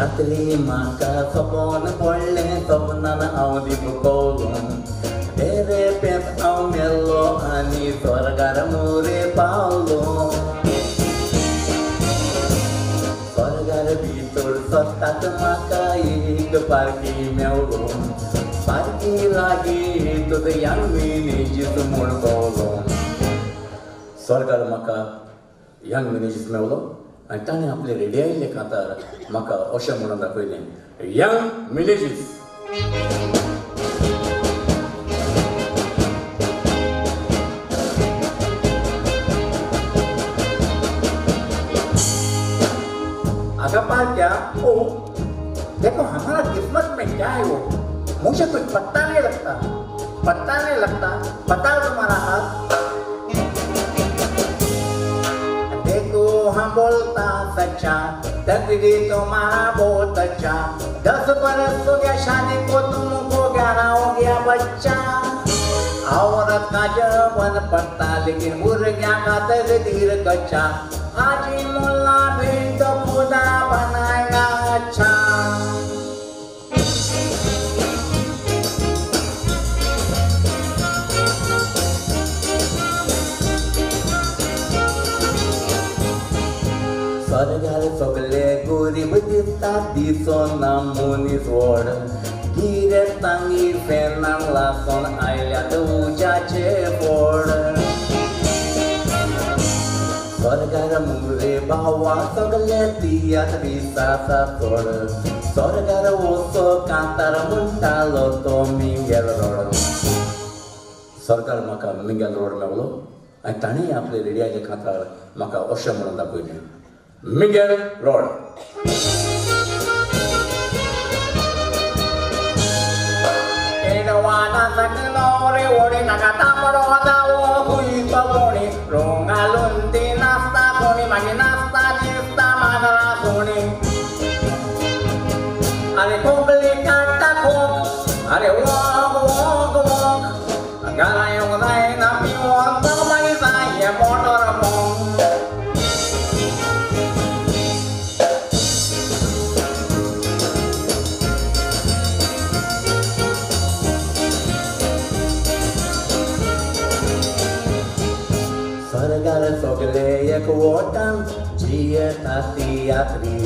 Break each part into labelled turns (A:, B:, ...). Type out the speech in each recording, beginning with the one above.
A: रात्री म्हाका सपन पडलें सपनान हांव दिपकवलो तेरे पेंत हांव मेल्लो आनी स्वर्गार मोरे पावलो स्वर्गार भितर सत्ताक म्हाका एक पार्टी मेवलो पार्टी लागीं तुका यंग मॅनेजीस म्हूण पावलो स्वर्गार म्हाका यंग मॅनेजीस मेवलो आनी ताणें आपले रेडी आयिल्ले खातार म्हाका अशें म्हणून दाखयलें यंग मॅनेजीस अगर पार्टिया ओ देखो हमारा किस्मत में क्या है वो मुझे कुछ पता नहीं लगता पता तुम्हारा हाथ देखो हम बोलता सच्चा तकदीर तुम्हारा बहुत अच्छा 10 बरस हो गया शादी को तुमको 11 हो गया बच्चा औरत का जवान पड़ता लेकिन मुर्गिया का तकदीर कच्चा हाजी मुल्ला भी तो खुदा बनाएगा अच्छा स्वर्गार सगळे गरीब दिसता दिसना मनीस व्हड गिरेस्तांनी फेनान लासून आयल्यात उज्याचे फोड स्वर्गार मुंगरे भावा सगळे तियात दिसाचा सोड स्वर्गार वचो कांतार म्हणटालो तो मिंगेल रोड स्वर्गार म्हाका मिंगेल रोड मेवलो आनी ताणें आपले रेडी आयले खातार म्हाका अशें म्हणून दाखयलें मिंगेल रोड एडवाना सकलो रे ओडी नाका तांबडो जावो खुयचो कोणी रोंगालून ती नाचता कोणी मागीर नाचता दिसता माजरा कोणी अरे कोंकली काडटा कोक अरे वोग वोग वोग घरा येवंक जायना पिवोन तो मागीर जाय हे मोटर पोंग स्वर्गार सगळे एकवटान जियेता तियात्री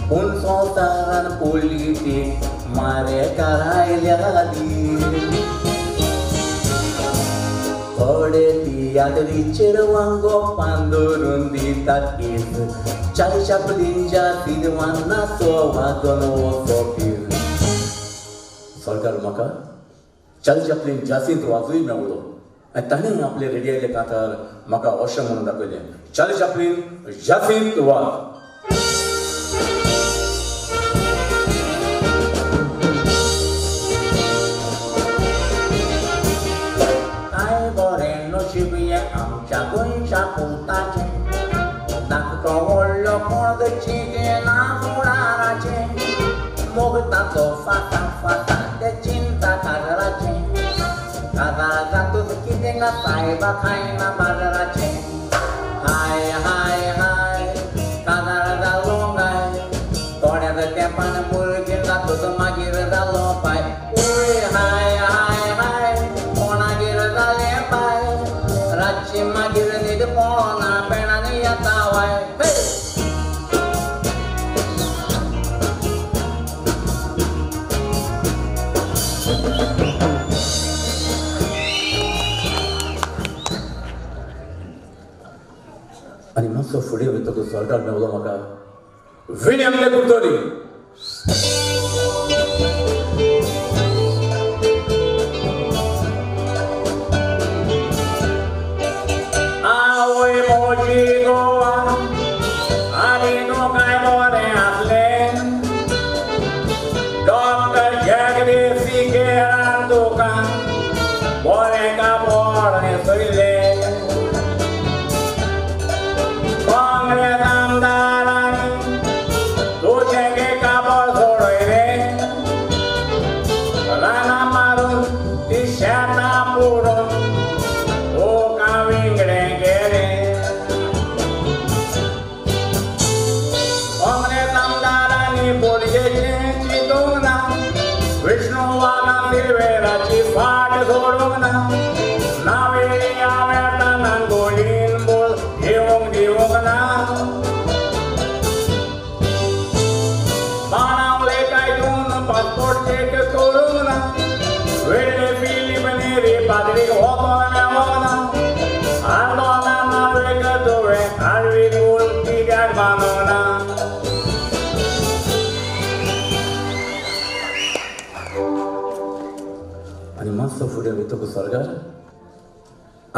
A: पूण संवसारान पॉलिटीक मारेकार आयल्याली थोडे तियात्रीचेर वांगो पांदरून दितात ईद 40 आपलींच्या तिदवान नाचो वाजोन वचो पीर स्वर्गार म्हाका 40 आपलीन जासींत वाजूय मेवलो आनी ताणें आपले रेडी आयले खातार म्हाका अशें म्हणून दाखयलें 40 आपलीन जासींत वाज काय बरें नशीब हें आमच्या गोंयच्या पुताचें धाकटो व्हडलो पणगची गेला फुडाराचें मोगताचो फाटा फाटा ते चिंता काजराचें काजळ जातूच कितें सायबा खायना बाजाराचें हाय हाय हाय काजळ जालो गाय थोड्याच तेंपान भुरगें जातूच मागीर जालो पाय उय हाय हाय हाय कोणागेर जालें पाय रातची मागीर न्हीद पळोना पेणान येता वाय आनी मातसो फुडें वयतकूच स्वर्गार मेवलो म्हाका विलियम कुर्तोरी आवय मोजी गोवा आनी नो काय बरें आसलें डॉक्टर जगदीश केरान तुका बरें कापड न्हेसयलें काँग्रेस आमदारांनी तुजें कापड सोडयलें रानां मारून ती शेतां पुडून तुका विंगडें गेलें
B: ना
A: आणि मस्त फुडें वयता कुसरकार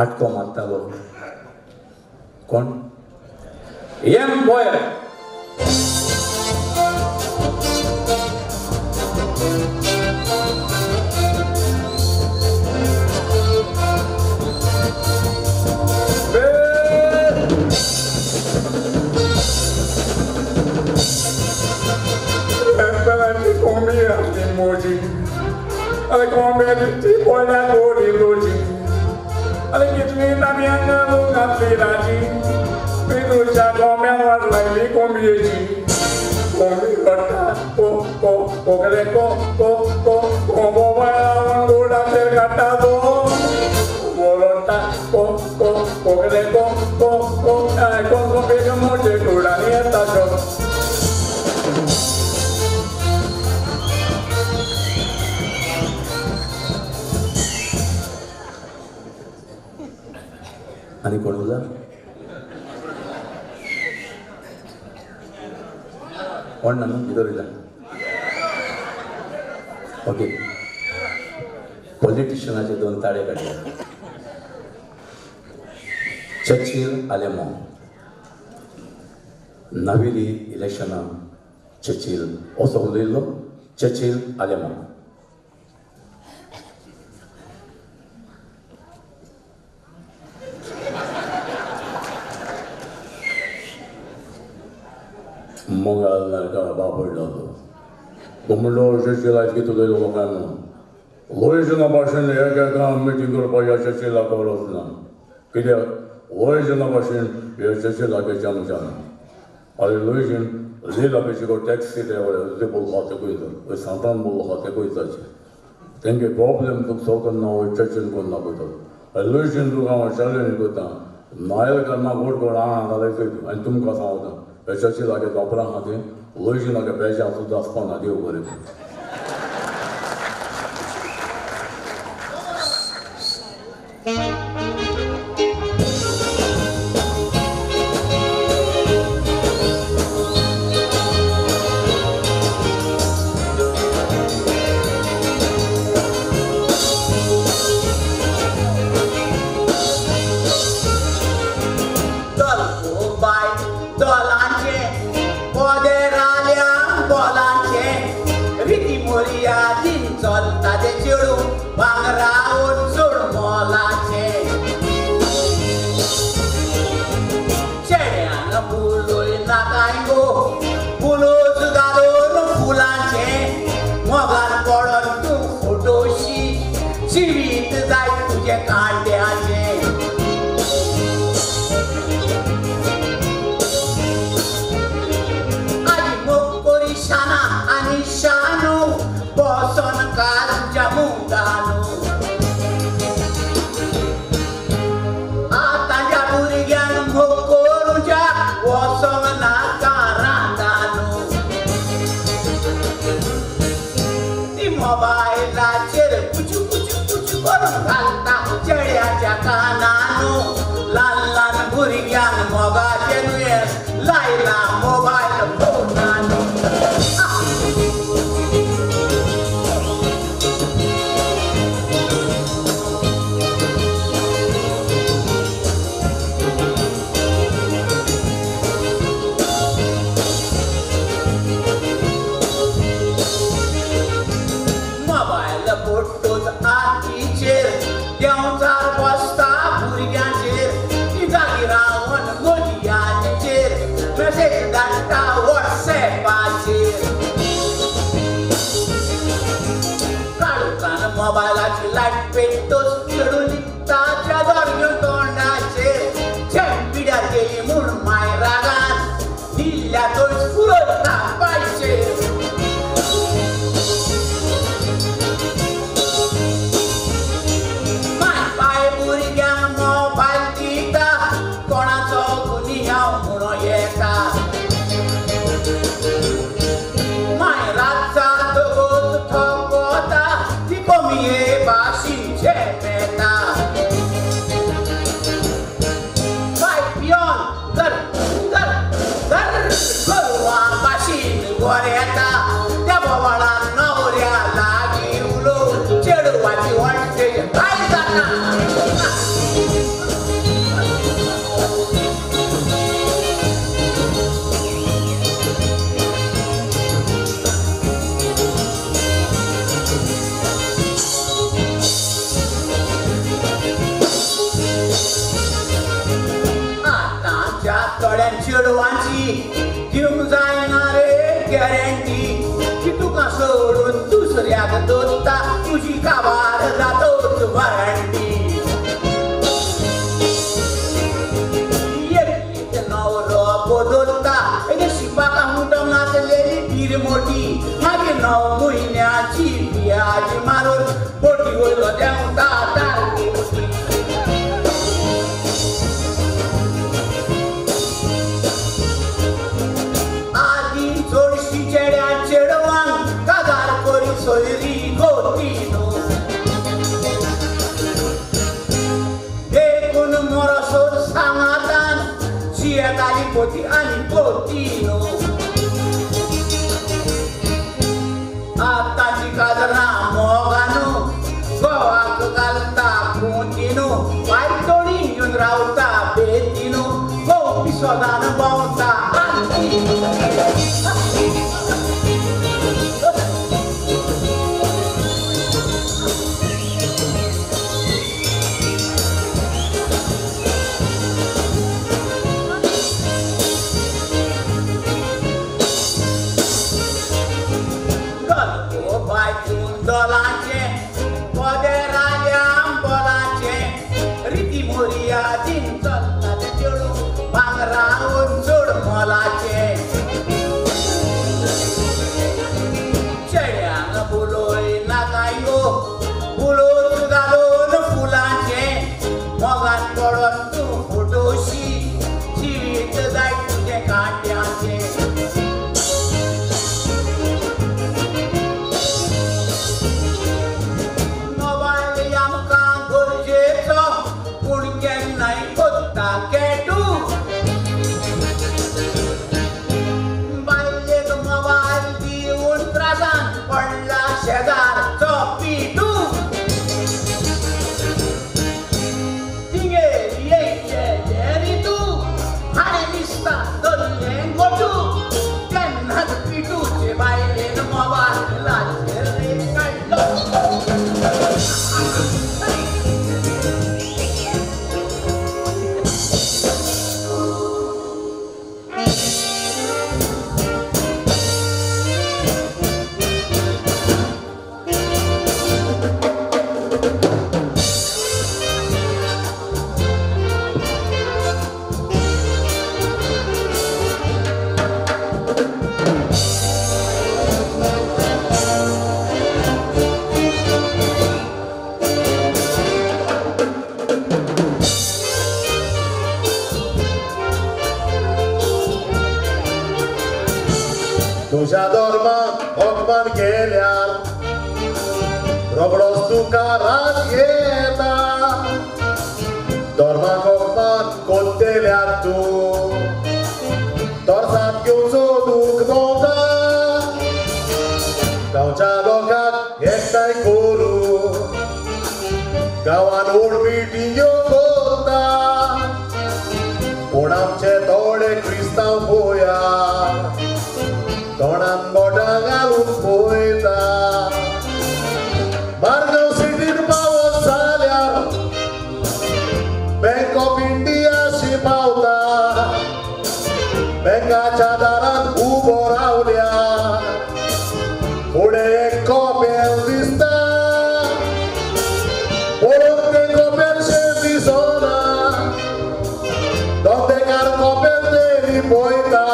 A: आटको मारतालो कोण
B: एम बॉयर Ale come ti puoi lavori luci Ale che tu la mia non capirati Vedo già come la mi convieni Come lotta po che le como va la del gattado Volonta po che le ai con che mo te cura niente yo
A: आणि कोण उरला कोण ना इधर इला okay पॉलिटिशियनाचे 2 ताळे काढले Churchill आलेमो नविली इलेक्शना Churchill असो उलयलो Churchill आलेमो Mongallarga babırladı. Kumurlu şişiler gittiler olanlarına. Loyacına başın erkekten mitingler bayağı şişiler kavrasına. Gide loyacına başın şişiler geçeceğim canım. Ali loyacın lila beşikor taksi de var. Zibul hatı koydu. Ve santan bul hatı koydu. Çünkü problem tuk sokan o çeçin konna koydu. Ali loyacın duran şaleni koydu. Nail karna vot korana da koydu. Ani tum ka saoda. Ecesi la ke dobra hadi, loji la ke beja tu da spana dio gore. वर येता त्या बोवाळा नवऱ्या लागी उलो चेडवाची वाटते काय जाता तोड्यान चेडवांची घेऊन जायनारे guarantee की तुका सोडून दुसऱ्याक दोत्ता तुझी काबार जातोच वरांटी एक नवरो बदलता शिपाका मुठम नाचलेली पीर मोठी मागे 9 महिन्याची पियाजी मारून पोटी वयलो देवता तारकी मोठी सोयरी गोतीनो देखून मोरसोर सांगातान शियेताली पोती आनी पोतीनो आताची काजरां मोगानो गोवाक घालता पोतीनो पायतोळी येवन रावता बेतीनो गोपी सोदान भोंवता दोलांचे पदे राजाम बोलांचे रिती मोरिया दिन चलता ते चेडू भांगरावून चोड मोलाचे चेड्यांक बुलोय नाकायो बुलोच घालून फुलांचे मोगान पडोन तूं फोटोशी जिवीत जाय तुजे काट्याचे शेजार चोपी तू तिगे येरी तू हाणे दिसता दोल्ले गोटू केन्नाच पिटूचे बायलेन मोबायल लाचेर रे काडलो
C: तुझ्या धर्माक अपमान केल्यार रोगडोच तुका राग येता धर्माक अपमान कोत्तेल्यार तूं तोरसात घेवचो दूख भोंवता गांवच्या लोकांक एकठांय करून गांवान व्हड मिटिंग्यो करता पूण आमचे थोडे क्रिस्तांव पळोवया तोंडान बोटां घालून पळयता मारगांव सिटीन पावत जाल्यार बँक ऑफ इंडियाशी पावता बँकाच्या दारान उबो रावल्या फुडें एक कॉपेल दिसता पळोवन तें कॉपेलशें दिसना धंदेकार कॉपेल तेरी पळयता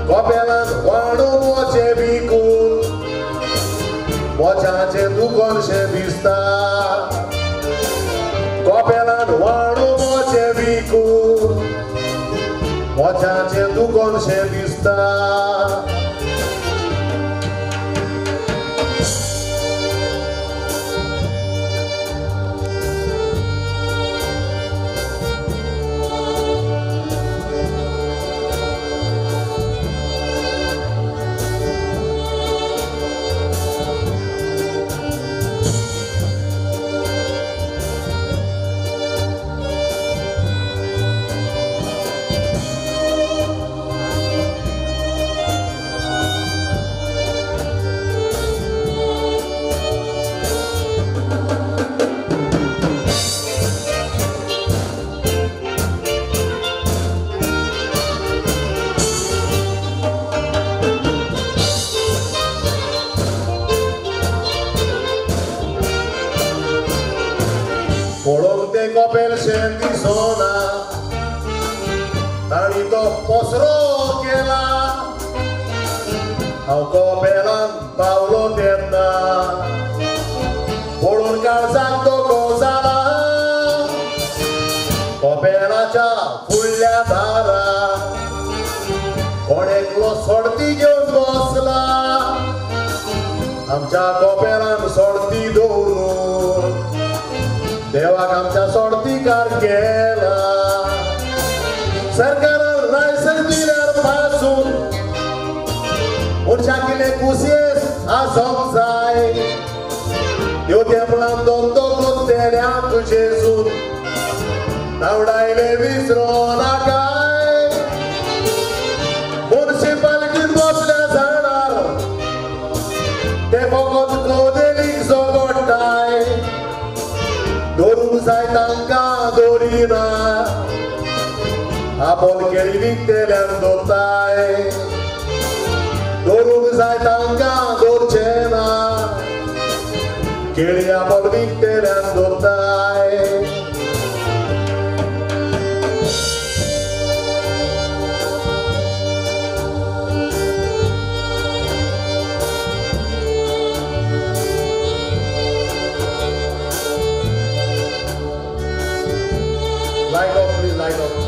C: कॉपेलान वाडून वचे विकून मोच्याचें दुकानशें दिसता कॉपेलान वाडून वचे विकून मोच्याचें दुकानशें दिसता पसरो केला हांव कपेलान पावलो तेन्ना पळोवन काळजाक दोगो जाला कपेलाच्या फुडल्या दारा कोण एकलो सोडती घेवन बसला आमच्या कपेलान सोडती दवरून देवाक आमच्या सोडतीकार केला सरकारान लायसन दिल्यार पासून मनशाक कितें कुशेस आसोंक जाय ह्यो तेंपळान धंदो करतल्यांक जेजून नावडायले विसरो नाकाय मुन्सिपालिटीन बसल्या झाडार ते फकत कोदेलीक जोगोडटाय धरूंक जाय तांकां धरिना आपोल केळी विकतेल्यान दोताय धरूंक जाय तांकां धरचे ना केळी आपोल विकतेल्यान दोताय Light off, please, light off.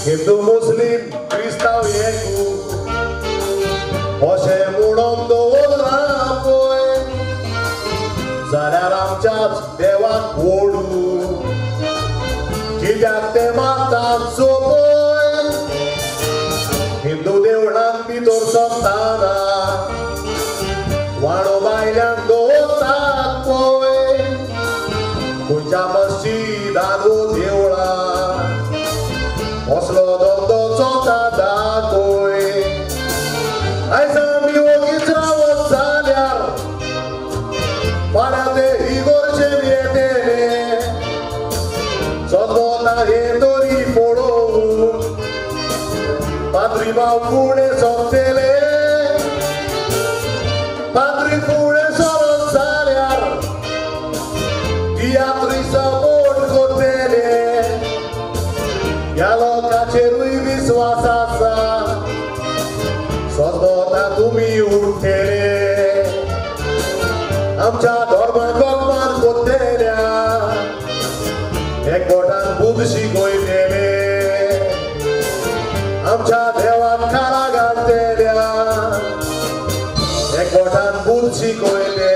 C: Hindu मुस्लिम क्रिस्ताव एकू अशें म्हणून दवरना पळय जाल्यार आमच्याच देवाक ओडू कित्याक ते मारतात चोपय हिंदू देवळांत भितर सरतना वाडो भायल्यान दवरतात पळय खंयच्या मस्जिदांत वो देवळां असलो धंदो चोता दाखोय आयज आमी ओगीच रावत जाल्यार फाल्यां ते इगोर्जेन येतले सदोना हे तरी पळोवन पाद्री भाव फुडें सरतले पाद्री फुडें सरत जाल्यार तियात्री सपोर्ट करतले ह्या लोकांचेरूय विश्वास आसा सदोना तुमी उठेले आमच्या धर्माक अपमान करतल्या एकवटान बुध शिकयतले आमच्या देवाक खाला घालतल्या एकवटान बुध शिकयतले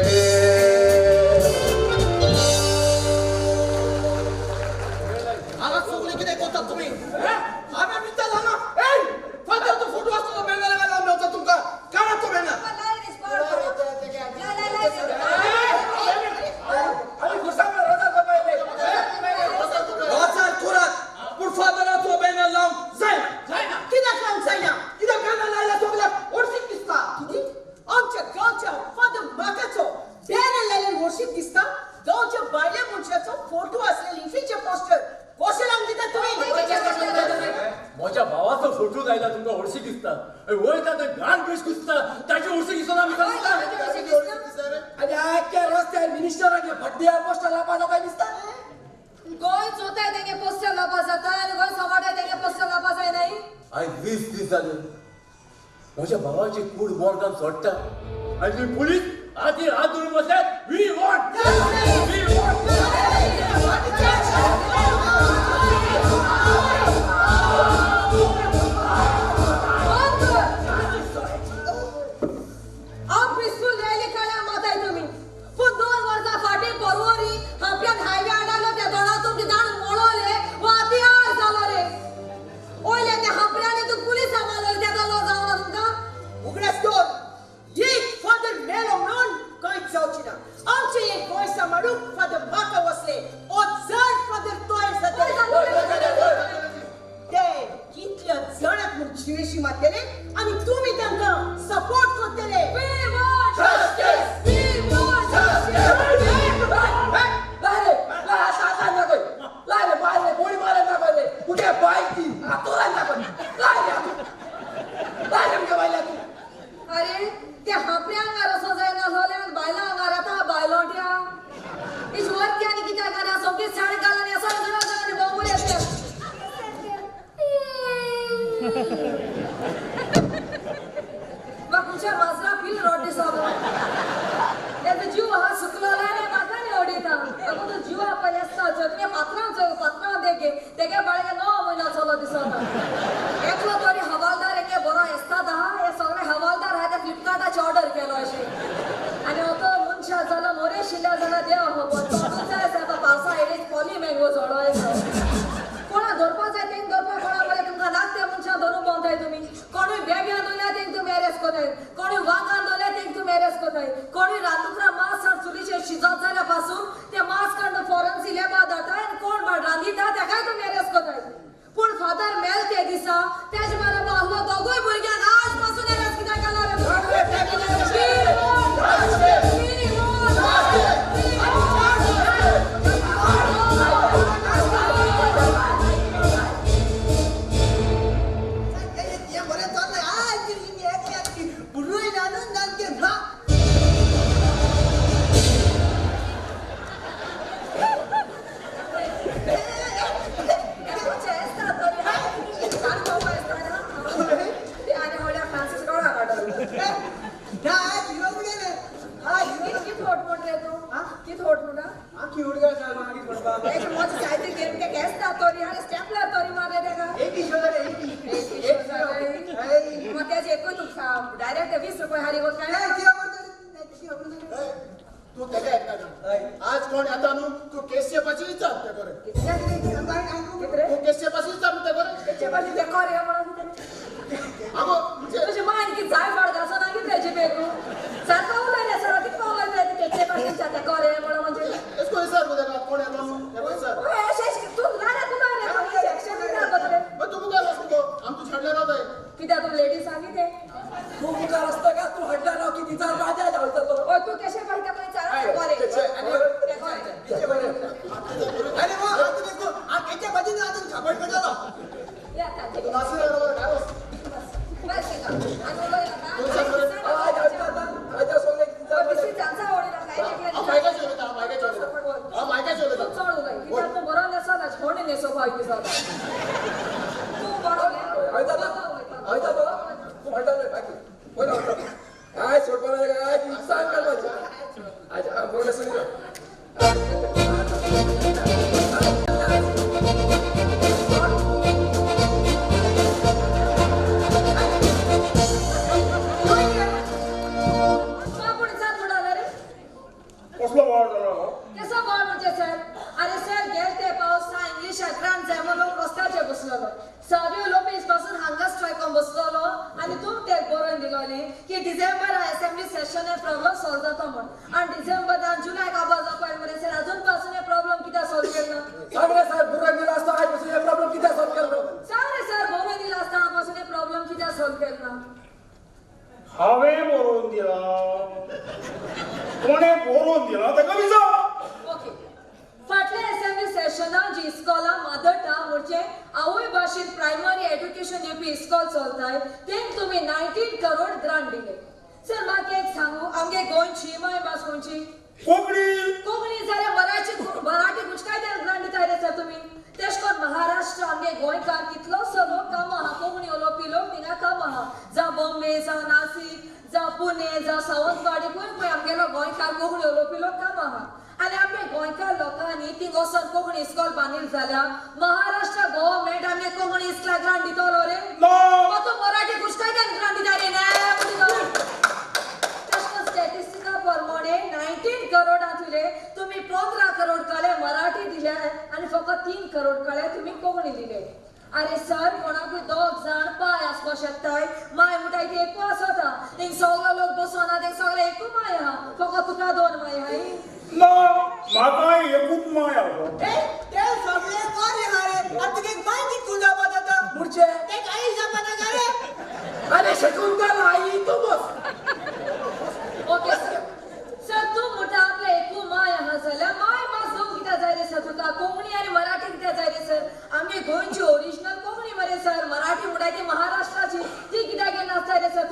D: माझ्या भावाचो फोटो लायला तुमका हळशी दिसता वयता ते घाण बेश दिसता ताची हळशी दिसना
E: आणि आख्या रस्त्यार मिनिस्टरांगे भड्ड्या पोस्टर लापानो काय दिसता
F: गोय चोताय तेगे पोस्टर लापा जाता आणि गोय सवाटाय तेगे पोस्टर लापा जाय नाही
D: आयज 20 दीस जाले माझ्या भावाची कूड बोर्डान सोडटा आणि ती पुलीस आधी हात धरून बसल्यात वी वॉन्ट
E: उगडस दोन एक फादर मेलो म्हणून कांयच जावची ना
G: शिवेशी मारतले आणि तुम्ही त्यांना सपोर्ट करतले
F: We want justice! We want justice!
E: लायले ला साता ना कोई लायले बायले गोळी मारे ना कोई कुठे बाईक ती आतोला ना कोई लायले के बायला तू
F: अरे ते हापऱ्या अंगार असो जायना झाले आणि बायला अंगार आता बायलोट्या ईश्वर की आणि किती करा सोके साडे घालणे असं जरा जरा बॉम्ब येते मग कुठे वाजरा फिल रोटी साबो याचा जीव हा सुकलेला नाही माथा नाही ओढीता अगो तो जीव आपण असता जगने पात्रा देगे तेगे बाळगे 9 महिना झाला दिसत एकलो तरी हवालदार एके बरो असता दहा हे सगळे हवालदार आहे त्या फ्लिपकार्टाची ऑर्डर केलो अशी आणि होतो मुनशा झाला मोरे शिल्ला झाला देव हो पण तुमचा आता पावसा एडेच पॉली मँगो जोडवायचं कोणा धरपा जाय तें धरपा कोणा बरे तुमका नागते मुनशा धरून बोंताय तुम्ही कोणी बॅग आंदोल्या तें तुम्ही अरेस्ट कोताय कोणी वांग आंदोल्या तें तुम्ही अरेस्ट कोताय कोणी रांदुकरा मास आणि चुलीचे शिजत झाल्यापासून ते मास काढून फॉरेन्सिक लॅबात जाताय आणि कोण बाळ रांदिता त्या काय तुम्ही अरेस्ट कोताय पण फादर मेल ते दिसा त्याच बरोबर आलो दोघोय भुरग्यांक आजपासून अरेस्ट कित्याक डायरेक्ट 20 रुपये हारी होत काय
C: तू त्याच्या आज कोण आता नु तू केसचे पाशी विचार ते करे तू केसचे पाशी विचार ते करे
F: त्याचे पाशी ते करे म्हणून
C: अगो
F: तुझी मान की जाय वाढ घासा नाही त्याची बेकू सारखा उलायला सर ती पावला जाय त्याचे पाशी ते करे म्हणून म्हणजे
C: इसको विचार को देखा कोण आता नु हे विचार
F: ओए अशेच तू लाना तू नाही रे सेक्शन मध्ये बदले
C: मग तू काय असतो आम तू छडले नव्हते
F: किती तू लेडी सांगितले
E: तू मुका रस्ता का तू हड्डा राव की तिचा राजा धावतो तो
F: ओ तू कसे पाहिजे काही चाल करे
E: अरे वो तू देखो आ केच्या बाजूने आता खबर पडला
F: या ताजे
C: तू नासी राहणार काय होस
F: बस का आणि लोक
E: आज सोने तिचा
F: बिसी त्यांचा ओढीला काय
C: आ
F: देखले
C: मायका चोले
F: तू चढू गई की तू बरो नसा ना छोडे ने सो भाई की जाता तू बरो
E: आयता बघा तू हड्डा नाही बाकी बोला काय सोडपणा काय की सांग कर माझी आज बोलले सुनी
B: कसलो वाढ झाला
F: कसं बॉल म्हणजे सर अरे सर गेलते पावसा इंग्लिश अकरांत जाय लोक रस्त्याचेर बसलेलो साबियो लोपेस पासून हांगा स्ट्रायकान बसलेलो आणि तूं ते बरोवन दिलोली की December assembly session problem solve जाता म्हण आणि डिसेंबर जुलय काबार जावपाक मरे सर अजून पासून हे प्रॉब्लेम कित्याक सॉल्व केलो
E: सांग रे साहेब बुरा गेला असतो आज पासून हे प्रॉब्लेम किती सॉल्व केलो
F: सांग रे सर बरोवन दिला असताना पासून हे प्रॉब्लेम कित्याक सॉल्व केलो
B: हांवें बरोवन दिला कोणे बरोवन दिला ताका विचार
F: ओके फाटल्या असेंब्ली सेशनात जी इस्कॉला मदर टंग म्हणजे आवय भाशेत प्रायमरी एज्युकेशन दिवपी इस्कॉल चलताय तें तुम्ही 19 करोड ग्रांट दिले सर म्हाका एक सांगू आमगे गोंयची माय भास खंयची कोंकणी जाल्यार मराठी कुचकाय त्या ग्रांट दिताय रे सर तुम्ही तेश कोन महाराष्ट्र आमगे गोंयकार कितलोसो लोक काम आहा कोंकणी उलोवपी लोक थिंगा काम आहा जावं बॉम्बे जावं नाशिक जावं पुणे जावं सावंतवाडी खंय आमगेलो गोंयकार कोंकणी उलोवपी लोक काम आहा आणि आमगे गोंयकार लोकांनी ती वचून कोंकणी इस्कॉल बांदील जाल्यार महाराष्ट्र गव्हर्नमेंट आमगे कोंकणी इस्कॉला ग्रांट दितलो रे मग तो मराठी कुचकाय ग्रांट दिता रे स्टॅटिस्टिका प्रमाणे 19 करोडांतले तुम्ही 15 करोड कळे मराठी दिले आणि फक्त 3 करोड कळे तुम्ही कोंकणी दिले अरे सर कोणाकूय 2 जाण पाय आसपा शकताय माय मुठाय ते एकू आसता थिंग सगळे लोक बसोना ते सगळे एकू माय आहा फक्त तुका 2 माय हाय
B: ना म्हाका एकूच माय आसा
G: ते सगळे कोण रे हारे आता ते बाय कित कुंडा बदता
E: पुढचे
G: ते काही जमाना करे
E: अरे शकुंतला आई तू बस
F: ओके सर तू मोठा आपल्या एकू माय हा झाला माय मास जाऊ कित्या जाय रे सर तुका कोंकणी आणि मराठी कित्या जाय रे सर आमगे गोंयची ओरिजिनल कोंकणी मरे सर मराठी म्हणटाय ती महाराष्ट्राची ती कित्याक नाचताय रे सर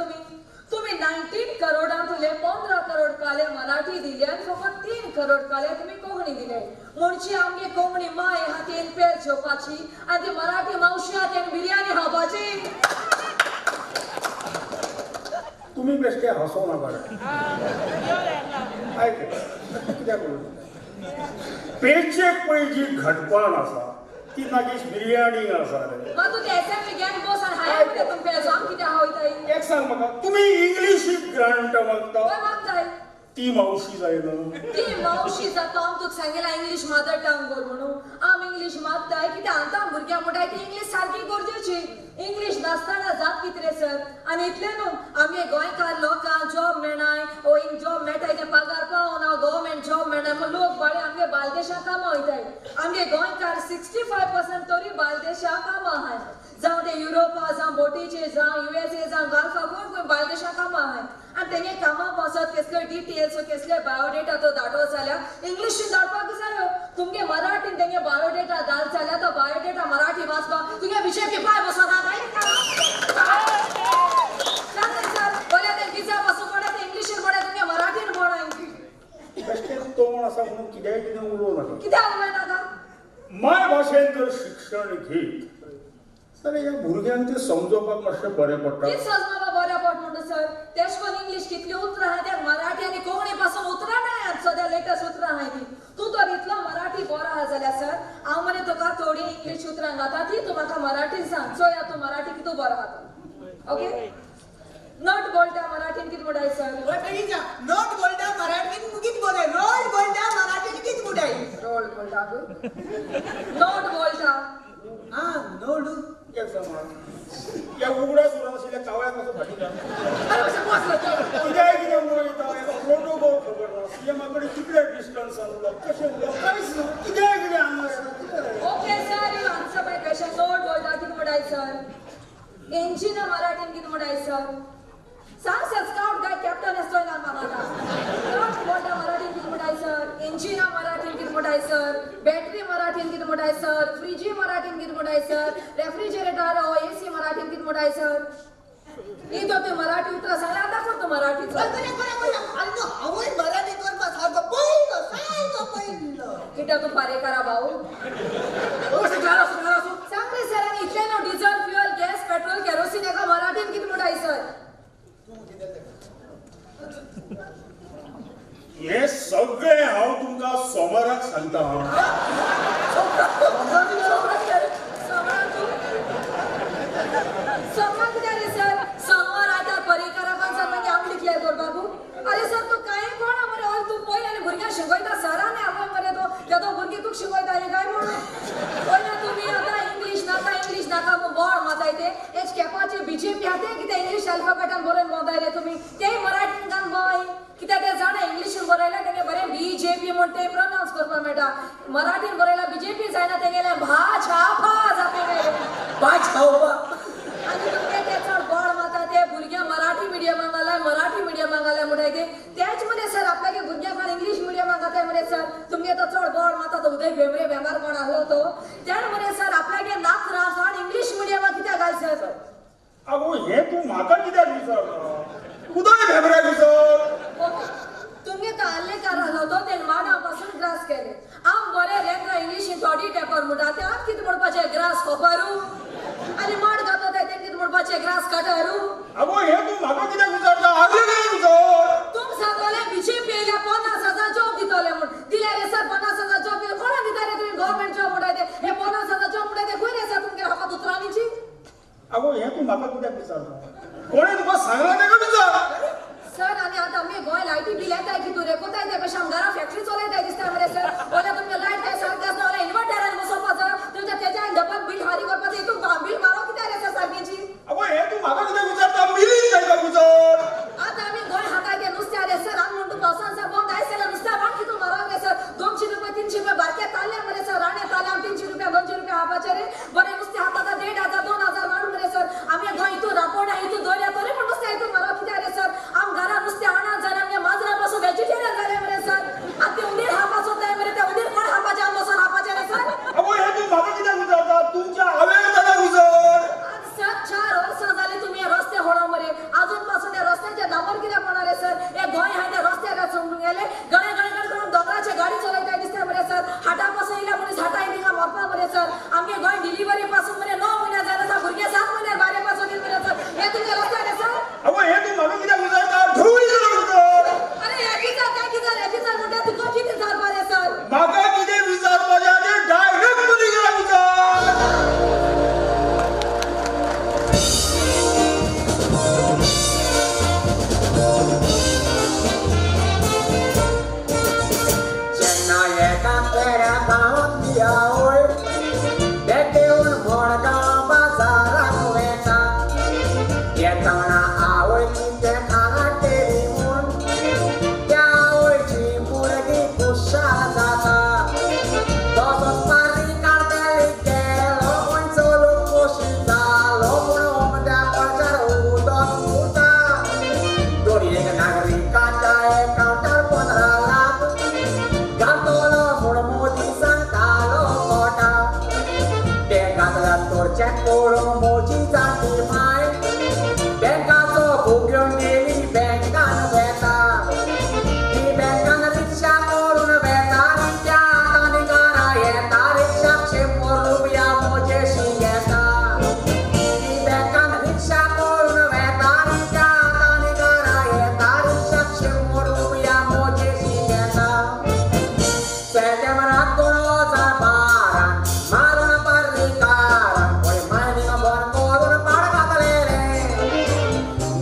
F: तुम्ही 19 करोडांतले 15 करोड काले मराठी दिले आणि फकत 3 करोड काले तुम्ही कोंकणी दिले म्हणची आमगे कोंकणी माय हातीन पेर जेवपाची आणि ती मराठी मावशी हातीन बिर्याणी खावपाची
B: तुम्ही बेश्टे हसो नाका आयक कित्याक पेचेक पळय जी घटपण आसा ती मागीर बिर्याणी आसा रे
F: मग तू ते एसएम गॅन बॉस आणि हाय मध्ये तुमचे जाम किती हावयताय
B: एक सांग म्हाका तुम्ही इंग्लिशीक ग्रांट मागता
F: काय मागताय
B: ती मावशी जायना
F: ती मावशी जाता आम तुक सांगेला इंग्लिश मदर टंग बोल म्हणून आम इंग्लिश मागताय की आमकां भुरग्यां म्हणटाय ती इंग्लिश सारकी गरजेची इंग्लिश नासतना जात कितें सर आनी इतलें न्हू आमगे गोंयकार लोकांक जॉब मेळनाय ओ जॉब मेळटाय ते पगार पावना गव्हर्मेंट जॉब मेळनाय म्हूण लोक बाळे आमगे बालदेशाक कामां वयताय आमगे गोंयकार 65% तरी बालदेशाक कामां आहाय जावं ते युरोपा जावं बोटीचे जावं USA जावं गाल्फा खंय बालदेशाक कामां आहाय आनी तेंगे कामां पासत कसले डिटेल्स कसले बायोडेटा तो धाडो जाल्यार इंग्लिशीन धाडपाक जायो तुमगे मराठीन तेंगे बायोडेटा धाड जाल्यार तो बायोडेटा मराठी वाचपाक तुगे बीजेपी पाय बसोना सर बोले ते विजा पासून पडे ते इंग्लिशीन पडे तुमगे मराठीन पडाय
B: बेश्टे तोंड आसा म्हणून कितेंय कितें उलोव नाका
F: कित्याक उलयनाका
B: माय भाशेन जर शिक्षण घेत जाल्यार ह्या भुरग्यांक ते समजोवपाक मातशें बरें पडटा
F: कित समजपाक बरें पड म्हणटा सर तेश कोन इंग्लिश कितली उतरां आहाय त्या मराठी आनी कोंकणी पासून उतरां नाय सद्या लेटस्ट उतरां आहाय ती तूं तर इतलो मराठी बरो आहा जाल्यार सर हांव मरे तुका थोडी इंग्लिश उतरां घाता ती तूं म्हाका मराठीन सांग चोया तूं मराठी कितू बरो आहा ओके नट बोलता मराठीन कित म्हणटाय सर
G: नोट बोलता मराठीत मुगीत बोले रोड बोलता मराठीत कित मुडाई
F: रोल बोलता नोट बोलता
G: हा नोड
B: एक सांग या उगड्या सुरान आशिल्ल्या कावळ्याक कसो फाटीला कित्याय कितें उलयता एका प्रोटोकॉल खबर ना सीएमा कडेन कितले डिस्टन्सान उलप कशें उलप कांयच ना कित्याय कितें हांगा
F: okay sir you answer my question note बोलता कित म्हणटाय सर इंजिन मराठीन कित म्हणटाय सर सांग सर स्काउट गाइड कॅप्टन असतोय ना मामाला नोट बोलता मराठीन कित म्हणटाय सर इंजिन मराठीन कित म्हणटाय सर बॅटरी मराठीन कित म्हणटाय सर फ्रिजी मराठीन कित म्हणटाय सर रेफ्रिजरेटर ओ एसी मराठीन कित म्हणटाय सर ही तो ते मराठी उतरा सांगला आता करतो मराठीचं
G: अन्न आवय मराठी करपा सारको पहिलो
F: कित्याक तू फारे करा भाऊ सांग रे सर आणि इतले नो diesel fuel gas petrol kerosene एका मराठीन कित म्हणटाय सर
B: हे सगळे हांव तुमकां सोमाराक सांगता
F: सोमवार कित्याक रे सर सोमवार आयतार परिकाराक सर मागीर हांव लिखले कर बाबू अरे सर तू काय कोण मरे हय तू पयले आनी भुरग्यांक शिकयता सरान हांव मरे तो भुरगीं तुका शिकयता रे काय म्हणून पयले तुमी आतां इंग्लिश नाका बोड माताय ते एच केपाचे बीजेपी हाते कितें इंग्लिश अल्फाबेटान बरोवन बोंदाय रे तुमी तेय मराठीन घाल बोय कित्याक ते जाणा इंग्लिशीन बरयल्या तेगे बरें बीजेपी म्हण ते प्रोनाउन्स करपाक मेळटा मराठीन बरयल्यार बीजेपी जायना तेगेले भाजपा जाता
E: बाबा
F: आनी तुमगे ते चड बोड माता ते भुरग्यां मराठी मिडियमाक घालाय म्हणटाय ते तेच मरे सर आपल्यागे भुरग्यांक इंग्लिश मिडियमाक घाताय मरे सर तुमगे तो चड बोड माता तो उदय भेंब्रे बेमार कोण आहलो तो तेण मरे सर आपल्यागे नाक रास आनी इंग्लिश मिडियमाक कित्याक घाल सर
B: आगो हे तूं म्हाका कित्याक विचारता उदय भेंब्रे विचार
F: तुमगे तो आल्लेकार आहलो तो तेन माडा पासून ग्रास केले आम बरे रेंद्र इंग्लिशीन थोडी टेपर म्हणटा ते आम कितें म्हणपाचे ग्रास खोपारू आनी माड घातो ते कितें म्हणपाचे ग्रास कटारू
B: आगो हे तूं म्हाका कित्याक विचारता आदले कितें विचार
F: तुम सांगले बीजेपी येयल्या 50,000 जॉब दितले म्हण दिले रे सर 50,000 जॉब दिले कोणा दिता रे तुम्ही गव्हर्नमेंट जॉब म्हणटाय ते हे 50,000 जॉब म्हणटाय ते खंय रे सर तुमगे हातात उतराणीची
B: आगो हे तूं म्हाका कित्याक विचारता कोणे तुका सांगला तेका विचार
F: सर आनी आतां आमी गोंय लायटी बिल येताय की तूं रेकोताय ते पेक्षा घरा फॅक्टरी चलयताय दिसता मरे सर बोले तुमगे लायट काय सारकें आसना जाल्यार इन्वर्टरान बसोवपाचो तुमच्या तेच्या डबल बील हारी करपाचो हितून बील मारो कित्याक रे सर सारकेची
B: आगो हे तूं म्हाका कित्याक विचारता मिलीन जायका विचार
F: आतां आमी गोंय हाताय ते नुस्तें आले सर आमी म्हणटा पावसान सर बंद आयसलें नुस्तें वाट कितून मारक रे सर 200 रुपया 300 रुपया बारके ताल्ले मरे सर राणे ताल्ले आमी 300 रुपया 200 रुपया हापाचे रे बरें नुस्तें हाताता 1,500 2,000 मारून मरे सर आमी गोंय हितून रापोर्टा हितून दर्या
A: लागला तोरच्या कोडून मोजी जाती माय बँकाचो खूब घेवन गेली बँकान वेता ती बँकान रिक्षा करून वेता रिक्षा आतांनी घरा येता रिक्षाक 100 रुपया मोजेशी घेता ती बँकान रिक्षा करून वेता रिक्षा आतांनी घरा येता रिक्षाक 100 रुपया मोजेशी घेता सप्टेंबराक 2012 मारून पर्रीकारान पळय मायनींग बंद करून पाड घातलेले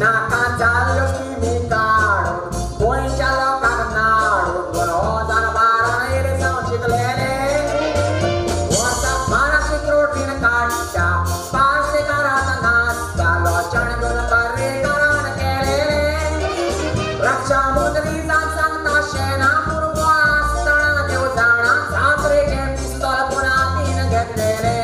A: नाका जाल्ल्यो स्किमी काडून गोंयच्या लोकांक नाडून 2012 येले जावन शिकलेले वर्साक 1200 कोटीन काडटा पार्सेकारांत नाचता लोचाण घेवन पर्रीकारान केलेले रक्षा मंत्री जावन सांगता शेणा पुरवो आसतना देव जाणा जात्रेचे पिस्तॉल कोणाकीन घेतलेले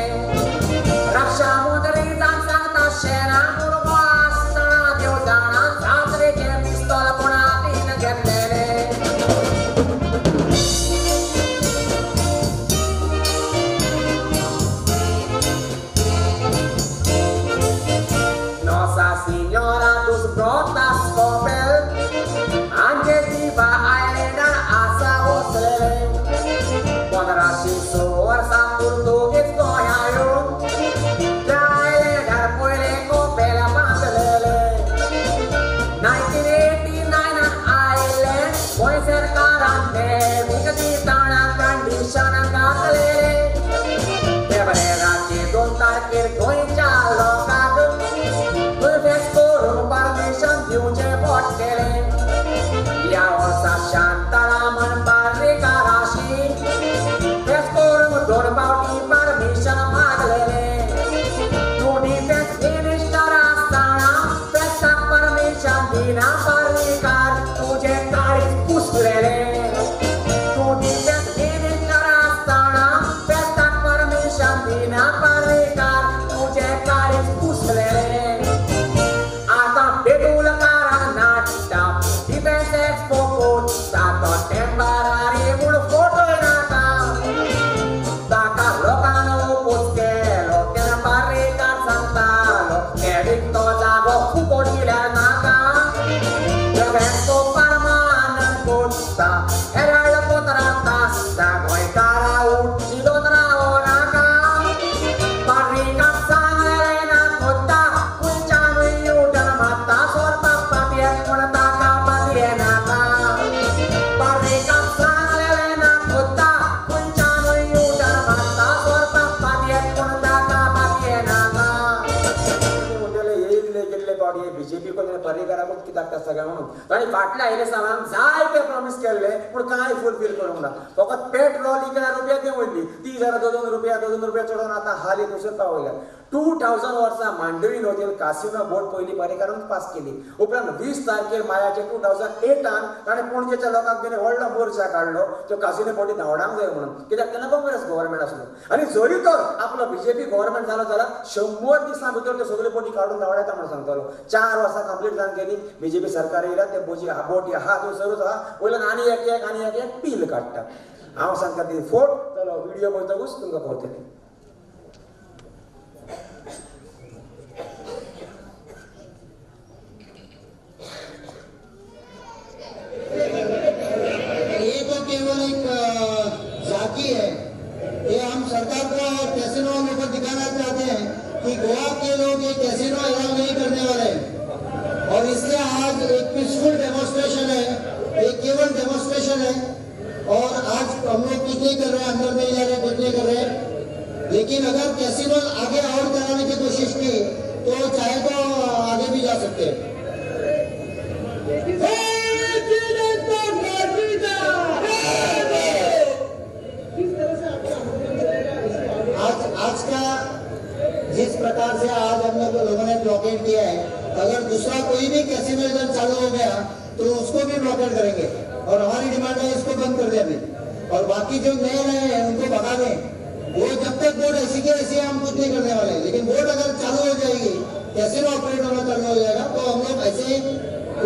A: रक्षा मंत्री जावन सांगता शेणा पुरवो आसतना देव जाणा जात्रेचे पिस्तॉल कोणाकीन घेतलेले Nossa Senhora dos Brotas Copel Angetiva Islander Asa Oslele 1500 वर्सा पुर्तुगीज गोंयायून त्या आयलँडार पयले कोपेल बांदलेले 1989 आयलँड गोंय सरकारान नेमीक दिताना कंडिशन घातलेले फेब्रुवारीचे 2 तारखेर गोंयच्या लोकांक प्रवेश करून परमिशन दिवचे पडटले या वर्सा शांतारामन पर्रीकाराशी फेस करून 2 फावटी परमिशन मागलेले तूं डिफेन्स मिनिस्टर आसतना फेस्ताक परमिशन दिना पर्रीकार तुजे काळीज पुसलेले तूं डिफेन्स मिनिस्टर आसतना फेस्ताक परमिशन दिना पर्रीकार तुजे काळीज पुसलेले आता बेडूलकारान नाचता डिफेन्स एक्सपो कोत्ता तो टेंपररी म्हूण फोटो नाका ताका लोकांन ओपोज केलो तेन्ना पर्रीकार सांगतालो कॅडीक तो जागो फुकट दिल्यार नाका एक्सपो परमानंट कोत्ता हेराल्ड पत्रांत आसता गोंयकारां उठची दोतरां नाका पर्रीकार सांगलेलें ना कोत्ता खंयच्यानूय येवटन मात्ता सोरपाक पातयेक म्हूण ताका पातये नाका पर्रीकार सांगलेलें ना कोत्ता खंयच्यानूय येवटन मात्ता सोरपाक पातयेक म्हूण ताका पातये नाका म्हणटले येयल्ले गेल्ले पावटी बीजेपी कोण पर्रीकाराकूच कित्याक तें सगळें म्हणून ताणी फाटल्या इलेक्शनाक जायते प्रॉमिस केल्ले पूण कांय फुलफील करूंक ना फकत पेट्रोल इकरा रुपया दें वयली 30,000 रुपया चडोवन आतां हालीं थंयसर पावयल्या 2000 वर्सा मांडवी होटेल कासिनो बोर्ड पयलीं पर्रीकारान पास केली उपरांत 20 तारखेर मायाचे 2008 ताणें पणजेच्या लोकांक कितें व्हडलो मोर्चा काडलो त्यो कासिनो बोर्डी धांवडावंक जाय म्हणून कित्याक तेन्ना काँग्रेस गव्हर्मेंट आसलो आनी जरी तर आपलो बीजेपी गव्हर्मेंट जालो जाल्यार 100 दिसां भितर त्यो सगळ्यो बोटी काडून धांवडायता म्हणून सांगतालो 4 वर्सां कंप्लीट जावन गेली बीजेपी सरकार येयला ते बोटी आहा थंयसरूच आहा वयल्यान आनी एक पील काडटा हांव सांगता ती फोट चलो व्हिडिओ पळयतकूच तुमकां कळटलें
C: ये तो केवल एक झांकी है ये हम सरकार को कैसीनो वालों को दिखाना चाहते हैं कि गोवा के लोग ये कैसीनो अलाउ नहीं करने वाले हैं और इसलिए आज एक पीसफुल डेमोन्स्ट्रेशन है ये केवल डेमोन्स्ट्रेशन है और आज हम लोग कुछ नहीं कर रहे हैं अंदर नहीं जा रहे कुछ नहीं कर रहे लेकिन अगर कैसीनो आगे और कराने की कोशिश की तो चाहे तो आगे भी जा सकते हैं आज का जिस प्रकार से आज हम लोगों ने ब्लॉकेट किया है अगर दूसरा कोई भी कैसीनो इधर चालू हो गया तो उसको भी ब्लॉकेट करेंगे और हमारी डिमांड है इसको बंद कर दे अभी और बाकी जो नए हैं उनको भगा दें वो जब तक बोर्ड ऐसी के ऐसी हम कुछ नहीं करने वाले लेकिन बोर्ड अगर चालू हो जाएगी कैसीनो ऑपरेट होना चालू हो जाएगा तो हम लोग ऐसे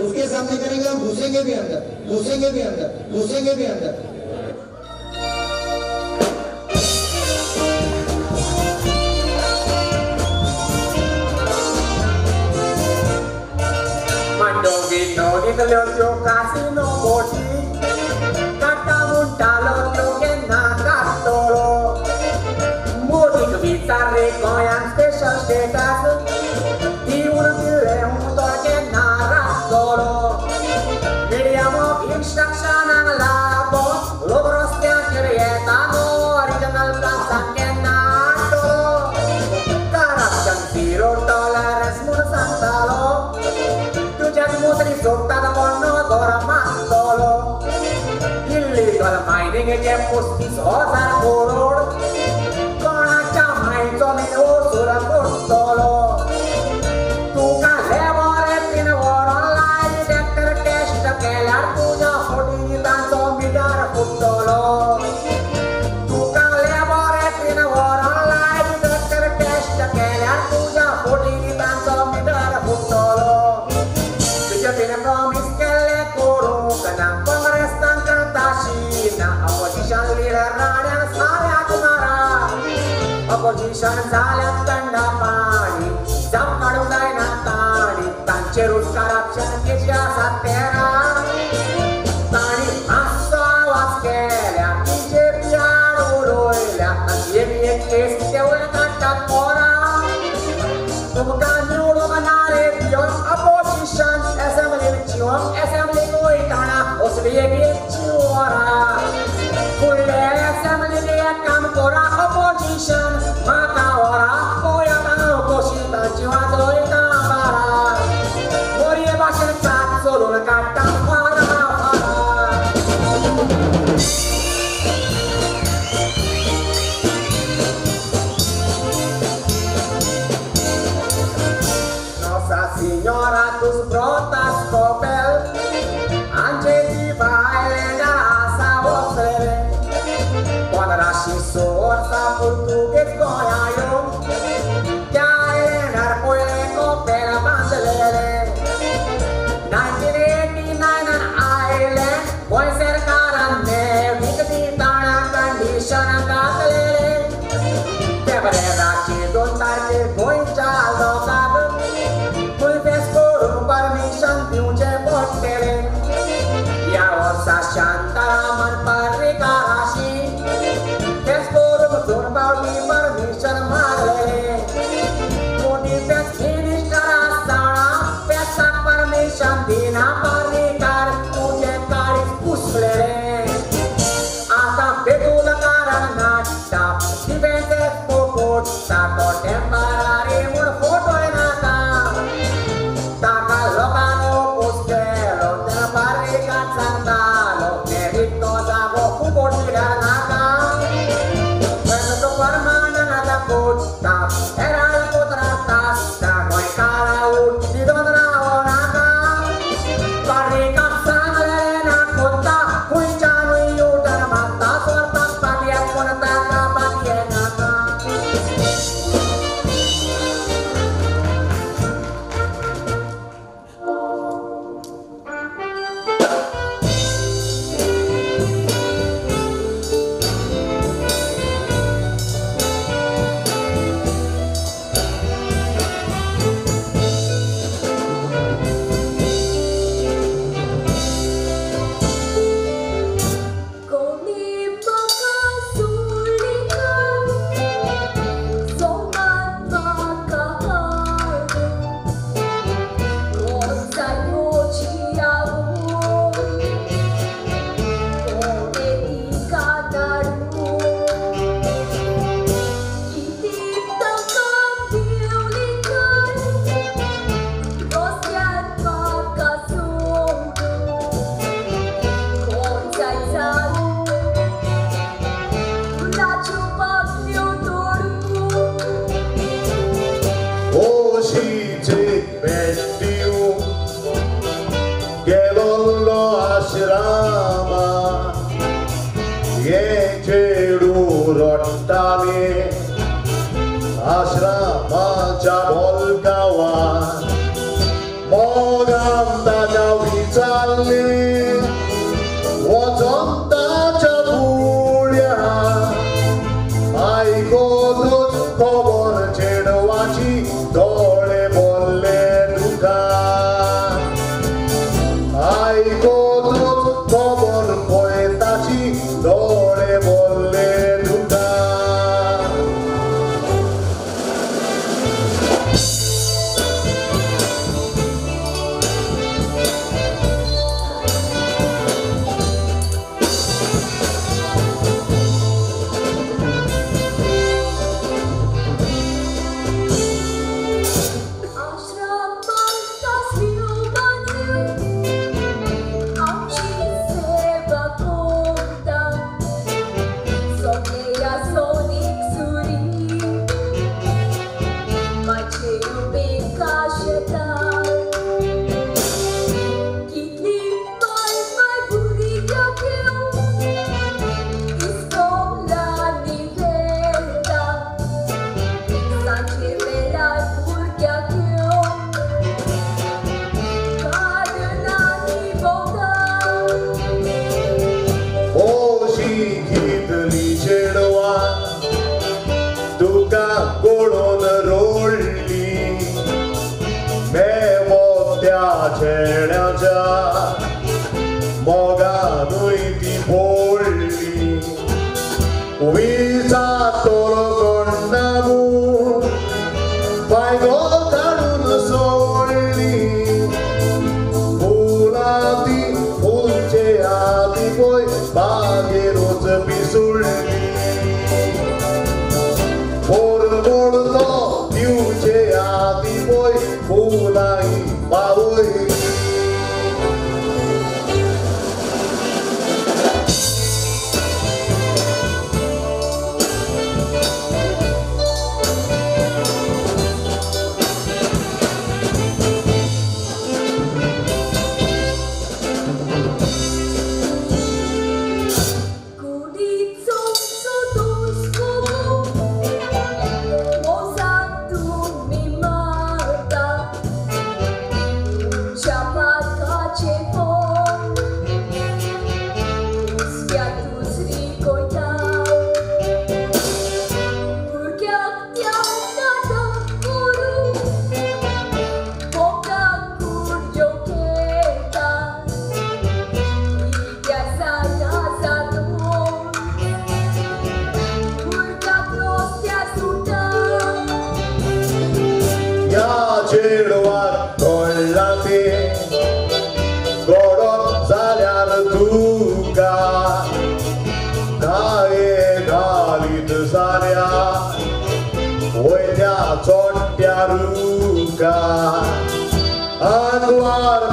C: उसके सामने करेंगे हम घुसेंगे भी अंदर
A: विकल्यो त्यो कासिनो मोठी काटा मुंटालो त्यो केन्ना काडटलो मोदीक विचारले गोंयान स्पेशल स्टेटस दिवन दिले तो केन्ना राखतलो मिडियम ऑफ इंस्ट्रक्शनाक लागो लोक रस्त्याचेर येता नो ओरिजिनल प्लान्साक केन्ना हाडटलो करप्शन झिरो टॉलरन्स म्हूण सांगतालो तुज्याच मोतरी सोडटात कोण दोर मारतलो इल्लीगल मायनिंगेचे 35,000 करोड कोणाच्या मायचो बीन वसूल करतलो तुका लॅबॉरेटरीन व्हरोन लाय डिटेक्टर टेस्ट केल्यार तुज्या फोटितांचो मिटर फुट्टलो तुका लॅबॉरेटरीन व्हरोन लाय डिटेक्टर टेस्ट केल्यार तुज्या फोटितांचो मिटर फुट्टलो बीजेपीन प्रॉमिस केल्ले करूंक ना काँग्रेस तांकां ताशी ना ऑपोजिशन लिडर राण्यान साऱ्याक मारा ऑपोजिशन जाल्यात थंड पाणी जाप काडूंक जायना ताणी तांचेरूच करप्शन केसी आसा तेरा ताणी मातसो आवाज केल्या बीजेपी आड उडयल्या आनी एक केस तेवळ काडटात पोरा तुमकां निवडूंक ना रे दिवन ऑपोजिशन एसेंब्लीन जिवन एसेंब्लीक वयताना असली एक चिवरा फुडले एसेंब्लीन एक काम करा ऑपोजिशन म्हाका व्हरा पळयात हांव कशी तांची वाजयता बारा बरे भाशेन चाच चलोवन काडटा फारा फारा Nossa Senhora dos Brotas Copel Angeli Bailenda Asa Vostre Podrashi Sorsa Português Goiaio Jailendar Poile Copel Bandelele 1989 an island Boy Serkaranne Vikditana Condition Gatlele Febreraci 2 तारखे गोंयच्या लोकांक फुलफेस करून परमिशन दिवचे पडटले ह्या वर्सा शांतारामन पर्रीकाराशी फेस करून 2 फावटी परमिशन मागलेले मोदी फेस मिनिस्टर आसतना फेसाक परमिशन दिना पर्रीकार तुझे काळीज पुसलेले आतां बेतूल कारण नाडटा डिफेन्स एक्सपोर्ट ताको टेम्पररी म्हूण फोटोय नाका ताका लोकांनी ओपोज केलो तेन्ना पर्रीकार सांगतालो मेरीट तो जागो फुकट मिळाला नाका तो परमानंट आतां कोट्टा हेराळ कोत्रात आसता गोंयकारा उठ दिदोन रावो नाका पर्रीकार सांगलेले ना कोत्ता खंयच्यानूय युटर्न मारता स्वताक पाटयाक पूण ताका पाटये नाका
H: आश्रमाच्या बोलगावात मोगान ताच्या विचारली वचोन ताच्या फुड्या आयकोनूच खबर चेडवाची दोळे बोलले तुका बायगो काढून सोडली फुलाती फुलचे आधी पोय बागेरोच पिसुळली मोर मोडलो दिवचे आधी पोय फुलाई बावळी चेडवार कळला ते गडप जाल्यार तुका गाये घालीत साऱ्या वयल्या चोट्या रुका आंदवार